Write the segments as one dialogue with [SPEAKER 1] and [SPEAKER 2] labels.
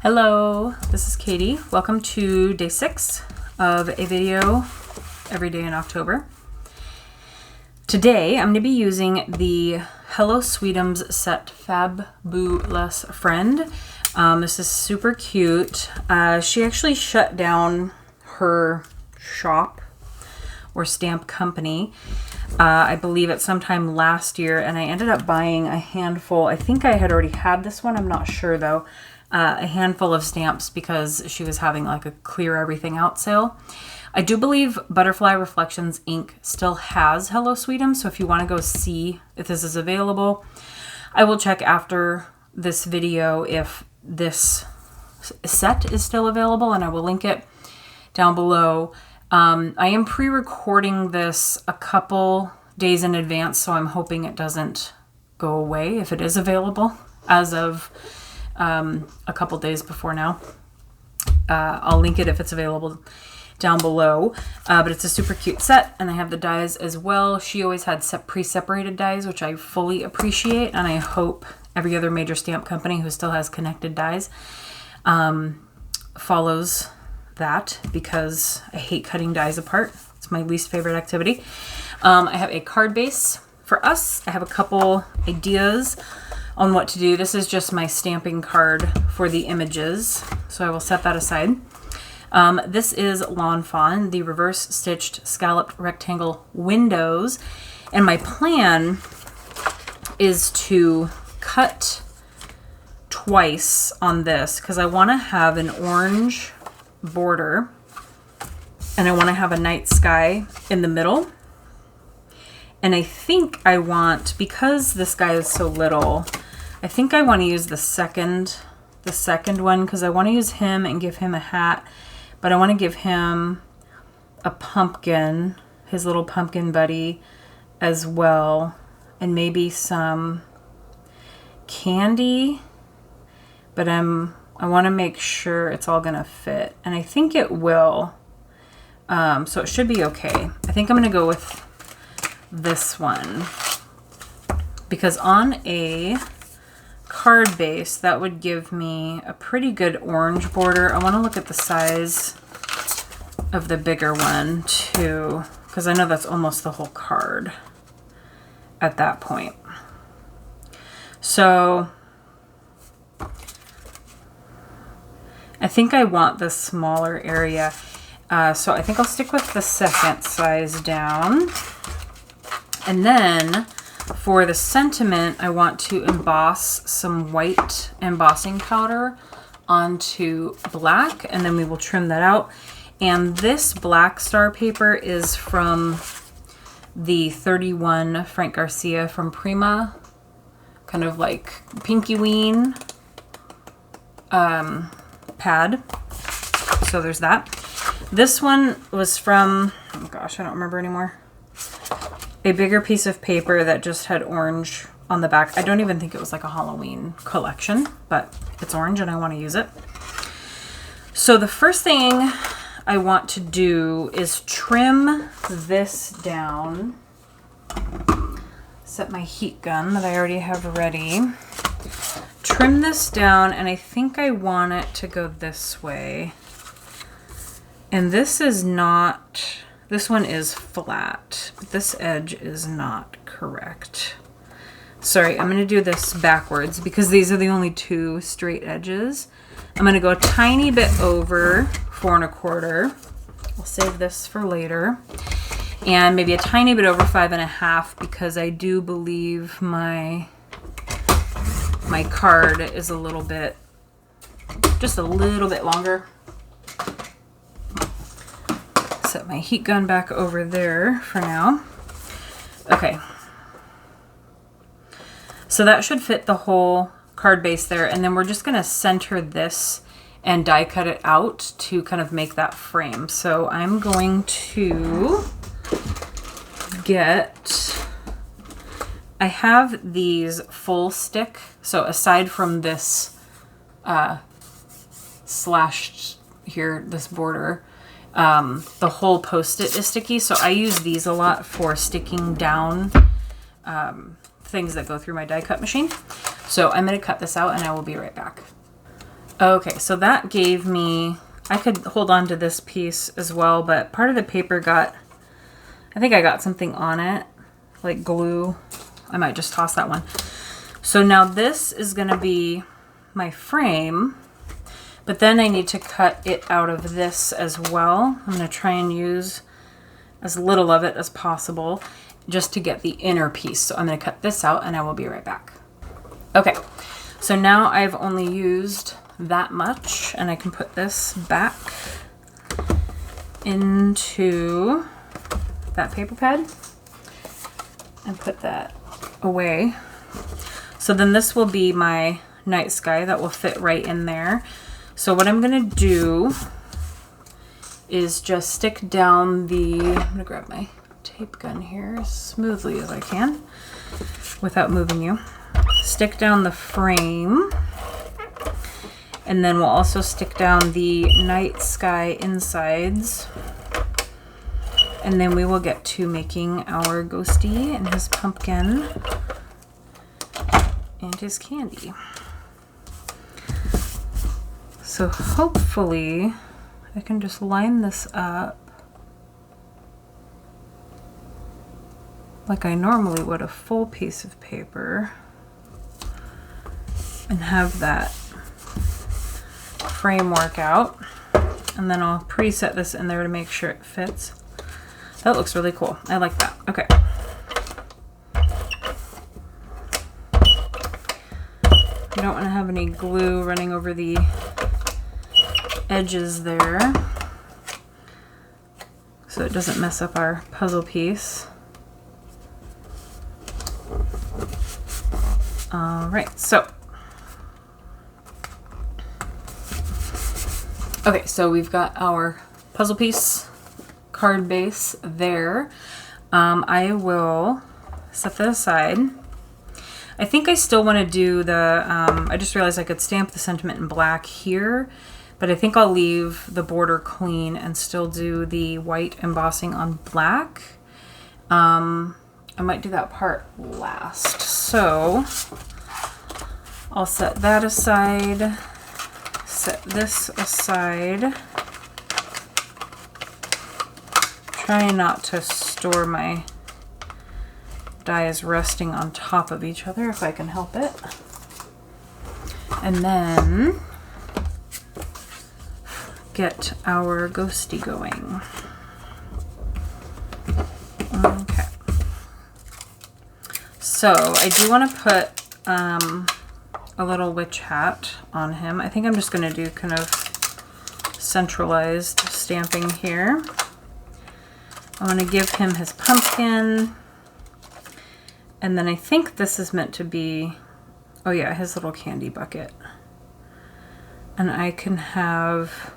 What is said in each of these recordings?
[SPEAKER 1] Hello, this is Katie. Welcome to day 6 of a video every day in October. Today I'm going to be using the Hello Sweetums set Fab-boo-lous friend. This is super cute. She actually shut down her shop or stamp company, I believe at some time last year, and I ended up buying a handful. I think I had already had this one, I'm not sure though. A handful of stamps because she was having like a clear everything out sale. I do believe Butterfly Reflections Inc. still has Hello Sweetums, so if you want to go see if this is available, I will check after this video if this set is still available, and I will link it down below. I am pre-recording this a couple days in advance, so I'm hoping it doesn't go away if it is available as of a couple days before now. I'll link it if it's available down below, but it's a super cute set, and I have the dies as well. She always had pre-separated dies, which I fully appreciate, and I hope every other major stamp company who still has connected dies follows that, because I hate cutting dies apart. It's my least favorite activity. I have a card base for us. I have a couple ideas on what to do. This is just my stamping card for the images, so I will set that aside. This is Lawn Fawn, the reverse stitched scalloped rectangle windows, and my plan is to cut twice on this because I want to have an orange border and I want to have a night sky in the middle. And I think I want, because this guy is so little, I think I want to use the second one, because I want to use him and give him a hat, but I want to give him a pumpkin, his little pumpkin buddy as well, and maybe some candy, but I want to make sure it's all going to fit, and I think it will, so it should be okay. I think I'm going to go with this one, because on a card base that would give me a pretty good orange border. I want to look at the size of the bigger one too, because I know that's almost the whole card at that point. So I think I want the smaller area, so I think I'll stick with the second size down. And then for the sentiment, I want to emboss some white embossing powder onto black, and then we will trim that out. And this black star paper is from the 31 Frank Garcia from Prima, kind of like Pinky Ween pad. So there's that. This one was from, oh gosh, I don't remember anymore. A bigger piece of paper that just had orange on the back. I don't even think it was like a Halloween collection, but it's orange and I want to use it. So the first thing I want to do is trim this down. Set my heat gun that I already have ready. Trim this down, and I think I want it to go this way. And this is not... This one is flat, but this edge is not correct. Sorry, I'm going to do this backwards because these are the only two straight edges. I'm going to go a tiny bit over 4 1/4. I'll save this for later. And maybe a tiny bit over 5 1/2 because I do believe my card is a little bit, just a little bit longer. Set my heat gun back over there for now. Okay. So that should fit the whole card base there, and then we're just going to center this and die cut it out to kind of make that frame. So I'm going to get, I have these full stick, so aside from this slashed here, this border, the whole post-it is sticky, so I use these a lot for sticking down things that go through my die cut machine. So I'm going to cut this out and I will be right back. Okay, so that gave me, I could hold on to this piece as well, but part of the paper got, I think I got something on it, like glue. I might just toss that one. So now this is gonna be my frame, but then I need to cut it out of this as well. I'm gonna try and use as little of it as possible just to get the inner piece. So I'm gonna cut this out and I will be right back. Okay, so now I've only used that much and I can put this back into that paper pad and put that away. So then this will be my night sky that will fit right in there. So what I'm gonna do is just stick down the, I'm gonna grab my tape gun here as smoothly as I can without moving you. Stick down the frame, and then we'll also stick down the night sky insides, and then we will get to making our ghosty and his pumpkin and his candy. So hopefully I can just line this up like I normally would a full piece of paper and have that framework out, and then I'll preset this in there to make sure it fits. That looks really cool. I like that. Okay. You don't want to have any glue running over the edges there so it doesn't mess up our puzzle piece. All right, so okay, so we've got our puzzle piece card base there. I will set that aside. I think I still want to do the, I just realized I could stamp the sentiment in black here, but I think I'll leave the border clean and still do the white embossing on black. I might do that part last. So I'll set that aside, set this aside. Try not to store my dies resting on top of each other if I can help it. And then get our ghosty going. Okay. So I do want to put a little witch hat on him. I think I'm just going to do kind of centralized stamping here. I want to give him his pumpkin. And then I think this is meant to be, oh yeah, his little candy bucket. And I can have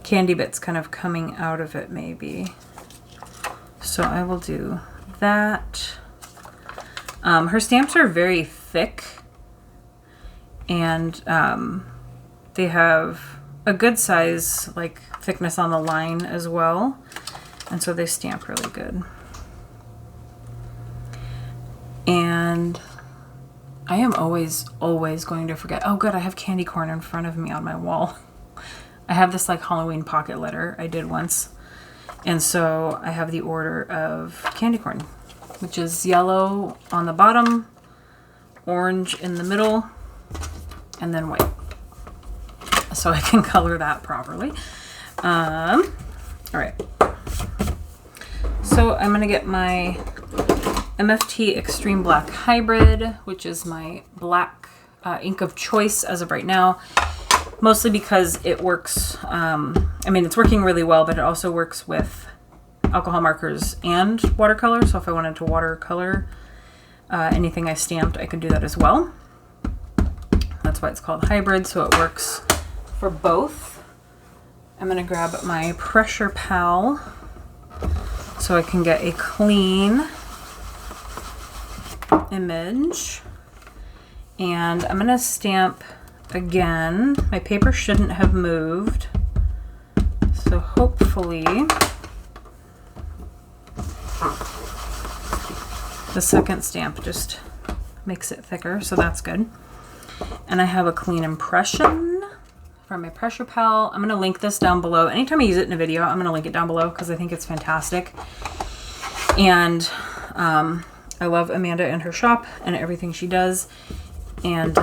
[SPEAKER 1] candy bits kind of coming out of it maybe. So I will do that. Her stamps are very thick, and they have a good size, like, thickness on the line as well. And so they stamp really good. And I am always going to forget. Oh, good, I have candy corn in front of me on my wall. I have this like Halloween pocket letter I did once. And so I have the order of candy corn, which is yellow on the bottom, orange in the middle, and then white. So I can color that properly. All right. So I'm gonna get my MFT Extreme Black Hybrid, which is my black ink of choice as of right now, mostly because it works, I mean, it's working really well, but it also works with alcohol markers and watercolor. So if I wanted to watercolor anything I stamped, I could do that as well. That's why it's called hybrid, so it works for both. I'm gonna grab my Pressure Pal so I can get a clean image, and I'm gonna stamp again. My paper shouldn't have moved, so hopefully the second stamp just makes it thicker, so that's good. And I have a clean impression from my Pressure Pal. I'm going to link this down below. Anytime I use it in a video, I'm going to link it down below because I think it's fantastic. And I love Amanda and her shop and everything she does. And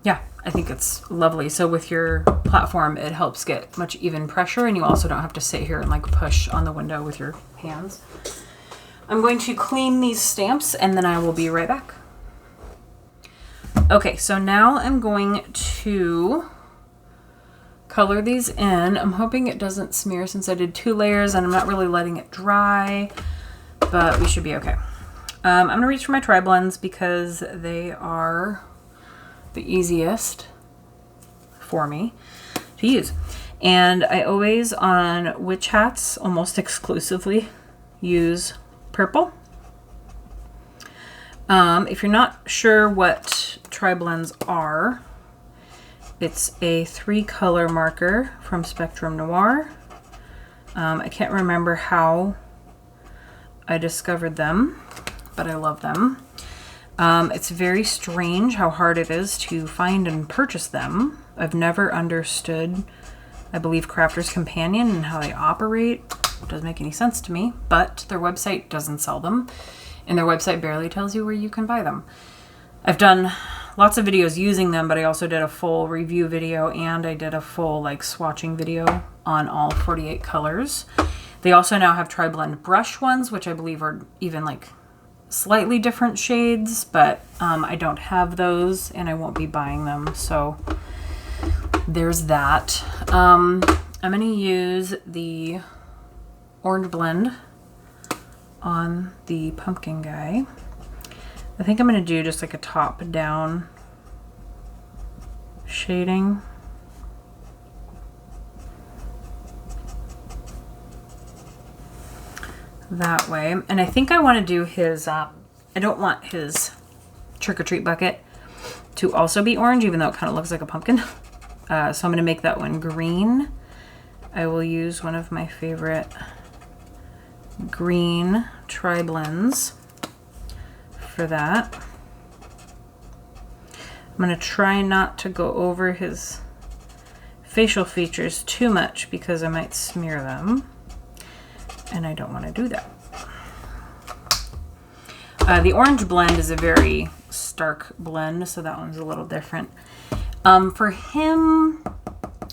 [SPEAKER 1] yeah, I think it's lovely. So with your platform, it helps get much even pressure, and you also don't have to sit here and like push on the window with your hands. I'm going to clean these stamps and then I will be right back. Okay, so now I'm going to color these in. I'm hoping it doesn't smear since I did 2 layers and I'm not really letting it dry, but we should be okay. I'm going to reach for my tri-blends because they are the easiest for me to use. And I always, on witch hats, almost exclusively use purple. If you're not sure what tri-blends are, it's a 3-color marker from Spectrum Noir. I can't remember how I discovered them, but I love them. It's very strange how hard it is to find and purchase them. I've never understood, I believe, Crafter's Companion and how they operate. It doesn't make any sense to me, but their website doesn't sell them. And their website barely tells you where you can buy them. I've done lots of videos using them, but I also did a full review video and I did a full like swatching video on all 48 colors. They also now have tri-blend brush ones, which I believe are even like slightly different shades, but I don't have those and I won't be buying them. So there's that. I'm going to use the orange blend on the pumpkin guy. I think I'm going to do just like a top down shading. That way. And I think I want to do his, I don't want his trick-or-treat bucket to also be orange, even though it kind of looks like a pumpkin. So I'm going to make that one green. I will use one of my favorite green tri-blends for that. I'm going to try not to go over his facial features too much because I might smear them, and I don't want to do that. The orange blend is a very stark blend, so that one's a little different. For him,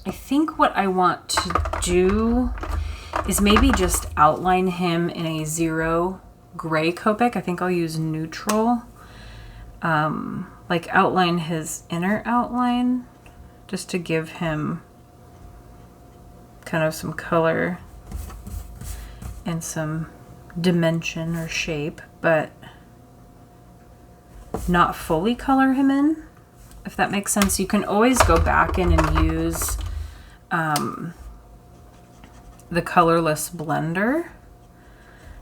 [SPEAKER 1] I think what I want to do is maybe just outline him in a 0 gray Copic. I think I'll use neutral. Like outline his inner outline just to give him kind of some color and some dimension or shape, but not fully color him in, if that makes sense. You can always go back in and use the colorless blender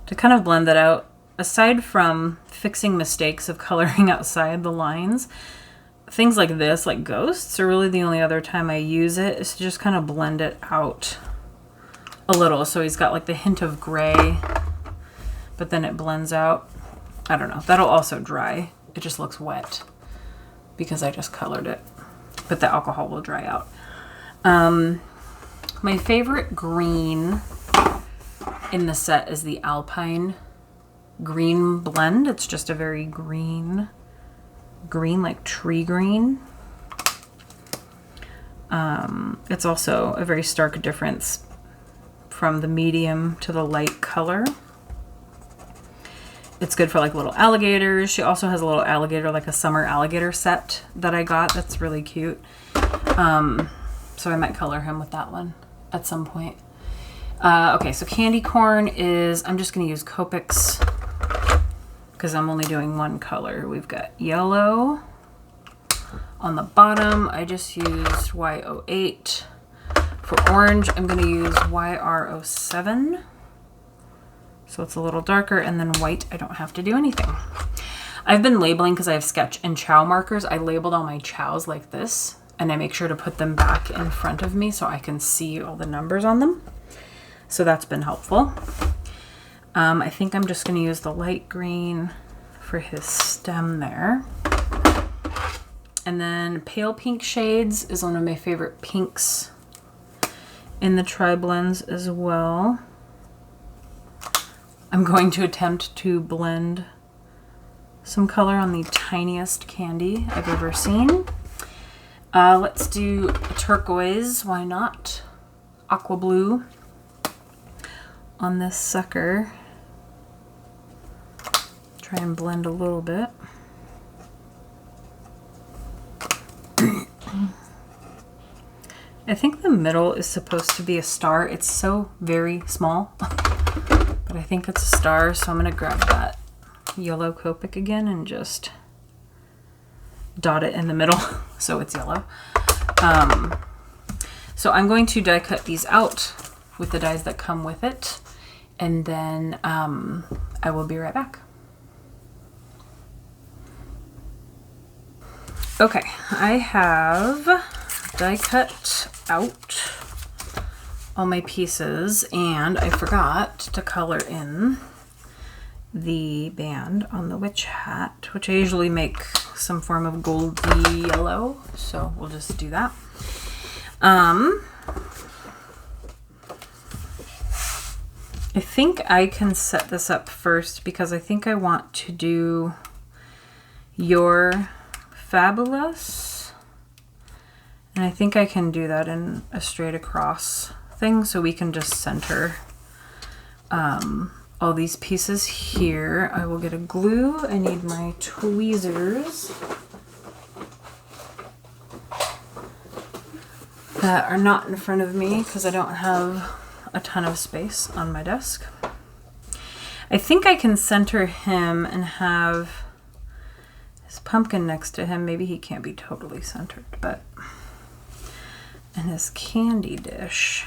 [SPEAKER 1] to kind of blend that out. Aside from fixing mistakes of coloring outside the lines, things like this, like ghosts, are really the only other time I use it, is to just kind of blend it out a little. So he's got like the hint of gray, but then it blends out. I don't know. That'll also dry. It just looks wet because I just colored it, but the alcohol will dry out. My favorite green in the set is the Alpine green blend. It's just a very green, like tree green. It's also a very stark difference from the medium to the light color. It's good for like little alligators. She also has a little alligator, like a summer alligator set that I got. That's really cute. So I might color him with that one at some point. Okay, so candy corn is, I'm just going to use Copics because I'm only doing one color. We've got yellow on the bottom. I just used Y08. For orange, I'm going to use YR07. So it's a little darker, and then white, I don't have to do anything. I've been labeling because I have sketch and chow markers. I labeled all my chows like this, and I make sure to put them back in front of me so I can see all the numbers on them. So that's been helpful. I think I'm just going to use the light green for his stem there. And then Pale Pink Shades is one of my favorite pinks in the Tri-Blends as well. I'm going to attempt to blend some color on the tiniest candy I've ever seen. Let's do turquoise, why not? Aqua blue on this sucker. Try and blend a little bit. I think the middle is supposed to be a star. It's so very small, but I think it's a star, so I'm gonna grab that yellow Copic again and just dot it in the middle so it's yellow. So I'm going to die cut these out with the dies that come with it, and then I will be right back. Okay, I have die cut out all my pieces, and I forgot to color in the band on the witch hat, which I usually make some form of goldy yellow, so we'll just do that. I think I can set this up first because I think I want to do your Fab-boo-lous, and I think I can do that in a straight across thing, so we can just center all these pieces here. I will get a glue. I need my tweezers that are not in front of me because I don't have a ton of space on my desk. I think I can center him and have his pumpkin next to him. Maybe he can't be totally centered, but and his candy dish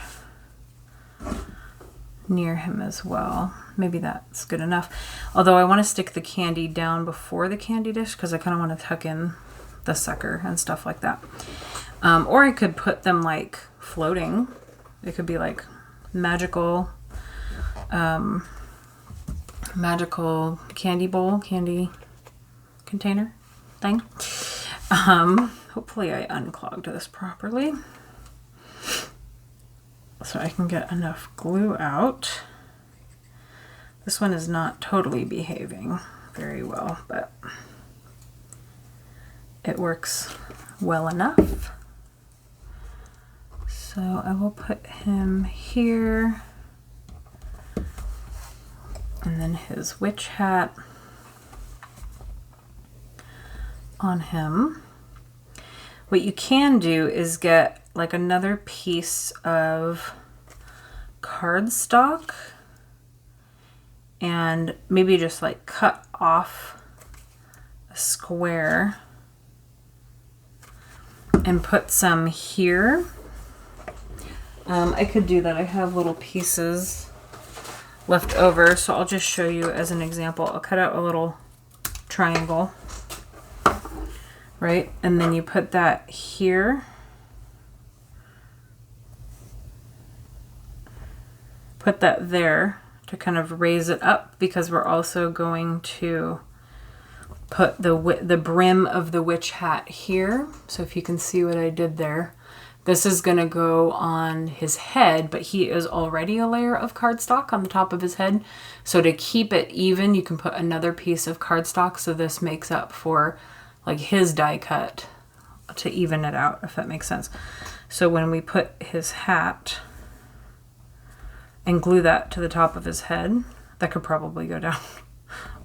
[SPEAKER 1] near him as well. Maybe that's good enough. Although I want to stick the candy down before the candy dish because I kind of want to tuck in the sucker and stuff like that. Or I could put them like floating. It could be like magical candy bowl, candy container thing. Hopefully I unclogged this properly so I can get enough glue out. This one is not totally behaving very well, but it works well enough. So I will put him here, and then his witch hat on him. What you can do is get like another piece of cardstock and maybe just like cut off a square and put some here. I could do that. I have little pieces left over, so I'll just show you as an example. I'll cut out a little triangle, right? And then you put that here. Put that there to kind of raise it up, because we're also going to put the brim of the witch hat here. So if you can see what I did there, this is going to go on his head, but he is already a layer of cardstock on the top of his head. So to keep it even, you can put another piece of cardstock, so this makes up for like his die cut to even it out, if that makes sense. So when we put his hat and glue that to the top of his head, that could probably go down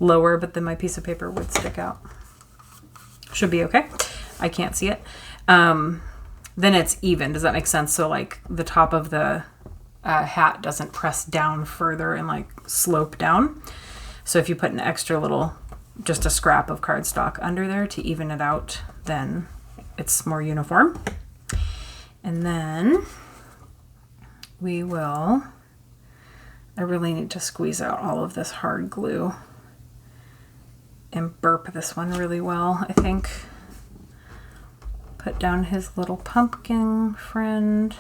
[SPEAKER 1] lower, but then my piece of paper would stick out. Should be okay. I can't see it. Then it's even. Does that make sense? So like the top of the hat doesn't press down further and like slope down. So if you put an extra little, just a scrap of cardstock under there to even it out, then it's more uniform. And then we will, I really need to squeeze out all of this hard glue and burp this one really well, I think. Put down his little pumpkin friend,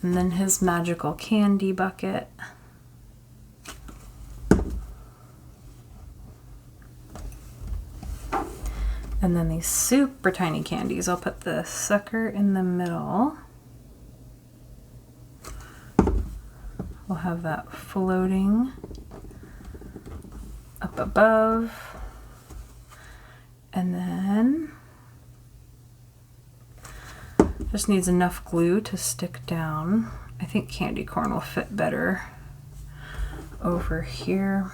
[SPEAKER 1] and then his magical candy bucket. And then these super tiny candies. I'll put the sucker in the middle. We'll have that floating up above. And then just needs enough glue to stick down. I think candy corn will fit better over here.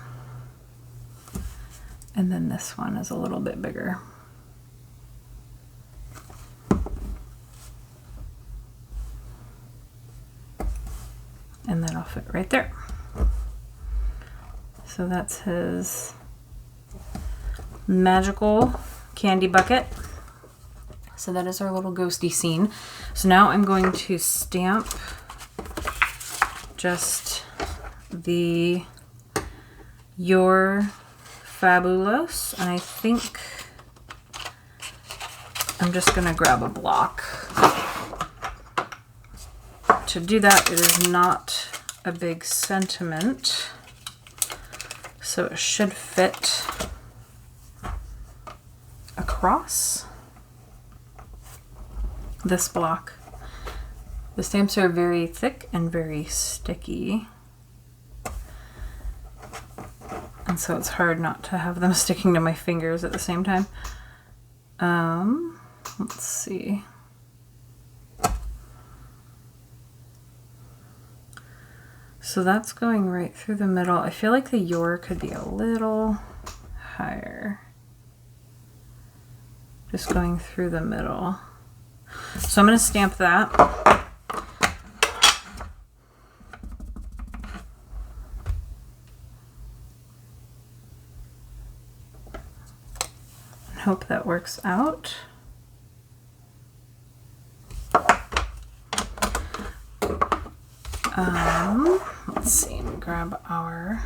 [SPEAKER 1] And then this one is a little bit bigger. And that'll fit right there. So that's his magical candy bucket. So that is our little ghosty scene. So now I'm going to stamp just the Your Fab-boo-lous, and I think I'm just gonna grab a block. To do that, it is not a big sentiment, so it should fit across this block. The stamps are very thick and very sticky, and so it's hard not to have them sticking to my fingers at the same time. Let's see. So that's going right through the middle. I feel like the Your could be a little higher. Just going through the middle. So I'm going to stamp that. And hope that works out. Let's see, grab our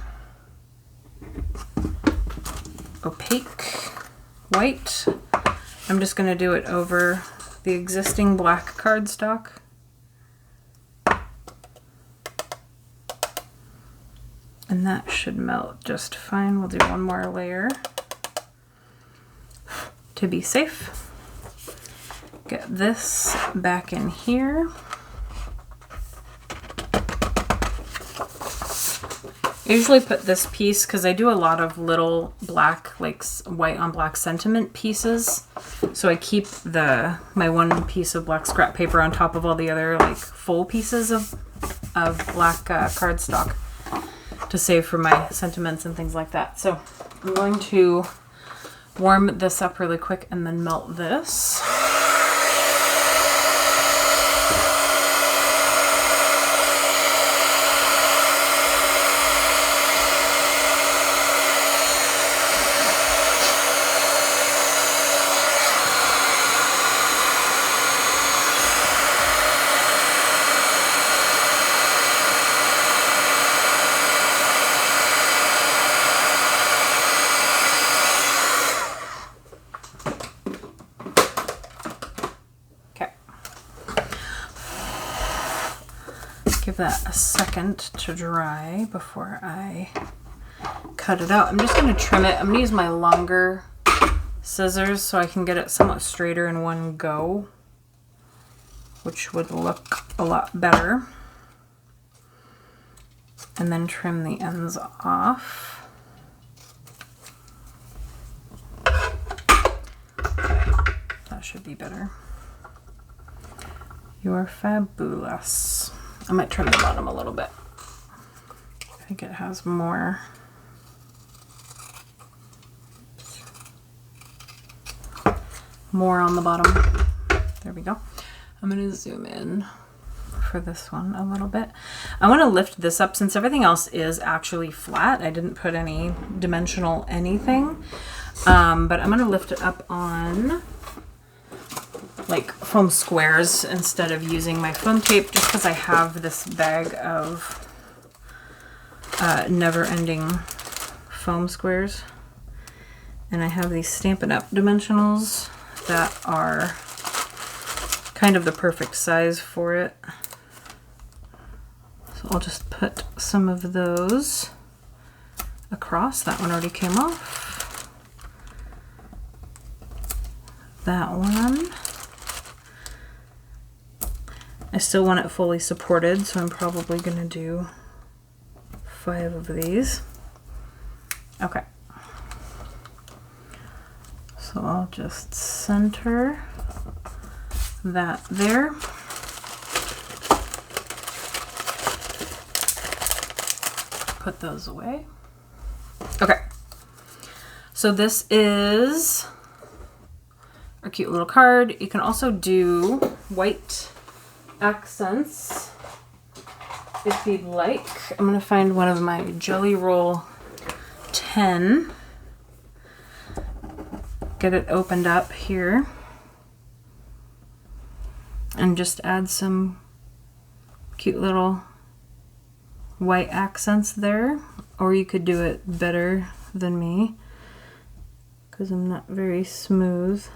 [SPEAKER 1] opaque white. I'm just going to do it over the existing black cardstock. And that should melt just fine. We'll do one more layer to be safe. Get this back in here. I usually put this piece because I do a lot of little black, like white on black sentiment pieces. So I keep my one piece of black scrap paper on top of all the other like full pieces of black cardstock to save for my sentiments and things like that. So I'm going to warm this up really quick and then melt this. Give that a second to dry before I cut it out. I'm just going to trim it. I'm going to use my longer scissors so I can get it somewhat straighter in one go, which would look a lot better. And then trim the ends off. That should be better. Your Fab-boo-lous. I might trim the bottom a little bit. I think it has more. More on the bottom. There we go. I'm going to zoom in for this one a little bit. I want to lift this up since everything else is actually flat. I didn't put any dimensional anything. But I'm going to lift it up on like foam squares instead of using my foam tape, just because I have this bag of never-ending foam squares, and I have these Stampin' Up! Dimensionals that are kind of the perfect size for it. So I'll just put some of those across. That one already came off. that one. I still want it fully supported, so I'm probably going to do 5 of these. Okay. So I'll just center that there. Put those away. Okay. So this is a cute little card. You can also do white accents if you'd like. I'm going to find one of my Jelly Roll 10. Get it opened up here. And just add some cute little white accents there. Or you could do it better than me, because I'm not very smooth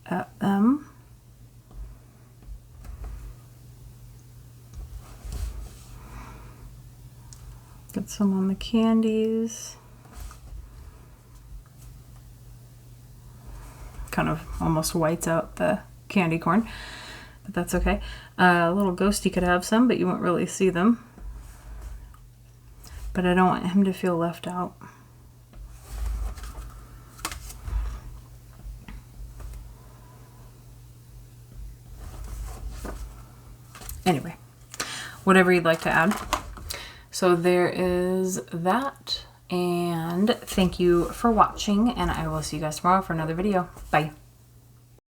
[SPEAKER 1] at them. Get some on the candies. Kind of almost whites out the candy corn, but that's okay. A little ghosty could have some, but you won't really see them. But I don't want him to feel left out. Anyway, whatever you'd like to add. So there is that, and thank you for watching, and I will see you guys tomorrow for another video. Bye.